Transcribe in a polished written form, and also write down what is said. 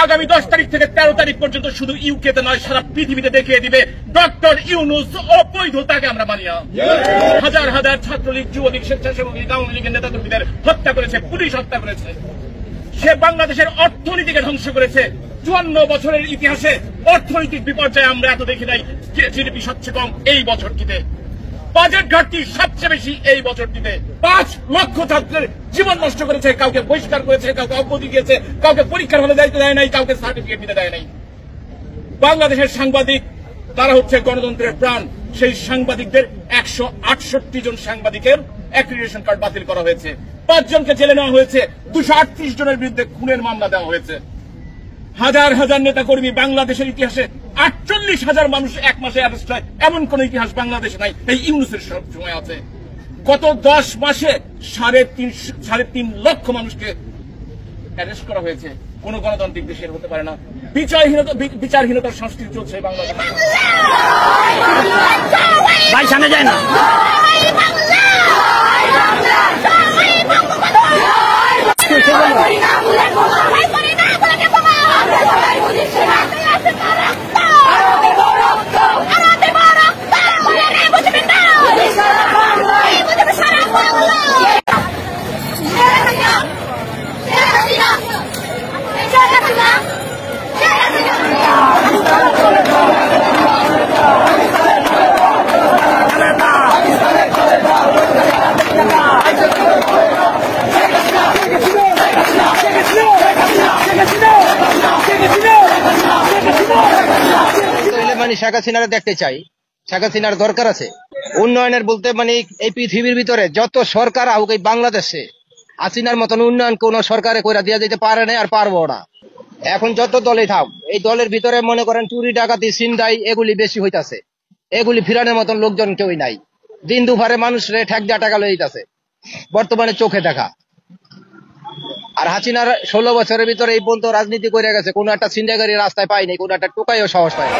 আগামী 10 তারিখ থেকে 13 তারিখ পর্যন্ত শুধু ইউকেতে নয় সারা পৃথিবীতে দেখিয়ে দিবে ডক্টর ইউনূস অবৈধতাকে আমরা মানি না। হাজার হাজার ছাত্রলীগ, যুবলীগ, স্বেচ্ছাসেবক লীগ, আওয়ামী লীগের নেতাকর্মীদের হত্যা করেছে, পুলিশ হত্যা করেছে। সে বাংলাদেশের অর্থনীতিকে ধ্বংস করেছে। 54 বছরের ইতিহাসে অর্থনৈতিক বিপর্যয় আমরা এত দেখি নাই। জিডিপি সবচেয়ে কম এই বছরটিতে, বাজেট ঘাটতি সবচেয়ে বেশি এই বছরটিতে। 5 লক্ষ ছাত্রের জীবন নষ্ট করেছে, কাউকে বহিষ্কার করেছে, কাউকে অব্যাহতি দিয়েছে, কাউকে পরীক্ষার হলে দায়িত্ব দেয় নাই, কাউকে সার্টিফিকেট দিতে দেয় নাই। বাংলাদেশের সাংবাদিক তারা হচ্ছে গণতন্ত্রের প্রাণ। সেই সাংবাদিকদের 168 জন সাংবাদিকের অ্যাক্রিডিটেশন কার্ড বাতিল করা হয়েছে। 5 জনকে জেলে নেওয়া হয়েছে। 238 জনের বিরুদ্ধে খুনের মামলা দেওয়া হয়েছে। হাজার হাজার নেতাকর্মী, বাংলাদেশের ইতিহাসে 48,000 মানুষ এক মাসে অ্যারেস্ট হয় এমন কোন ইতিহাস বাংলাদেশে নাই, এই ইউনূসের সময় আছে। গত 10 মাসে 3.5 লক্ষ মানুষকে অ্যারেস্ট করা হয়েছে। কোন গণতান্ত্রিক দেশের হতে পারে না। বিচারহীনতার সংস্কৃতি চলছে বাংলাদেশে। ভাই সামনে যায় না। শেখ হাসিনারা দেখতে চাই, শেখ হাসিনার দরকার আছে উন্নয়নের বলতে এই পৃথিবীর ভিতরে যত সরকার হোক এই বাংলাদেশে হাসিনার মতন উন্নয়ন কোন সরকারে কইরা দিয়ে যেতে পারে না আর পারবো না। এখন যত দলে থাক এই দলের ভিতরে মনে করেন চুরি ডাকাতি ছিনতাই এগুলি বেশি হইতাছে, এগুলি ফিরানোর মতন লোকজন কেউই নাই। দিন দুপুরে মানুষরে ঠেক দিয়া টাকা লয়ে দিতেছে, বর্তমানে চোখে দেখা। আর হাসিনার 16 বছরের ভিতরে এই পর্যন্ত রাজনীতি করে গেছে, কোন একটা ছিনতাইকারী রাস্তায় পায়নি, কোন একটা টোকাইও সাহস পায়নি।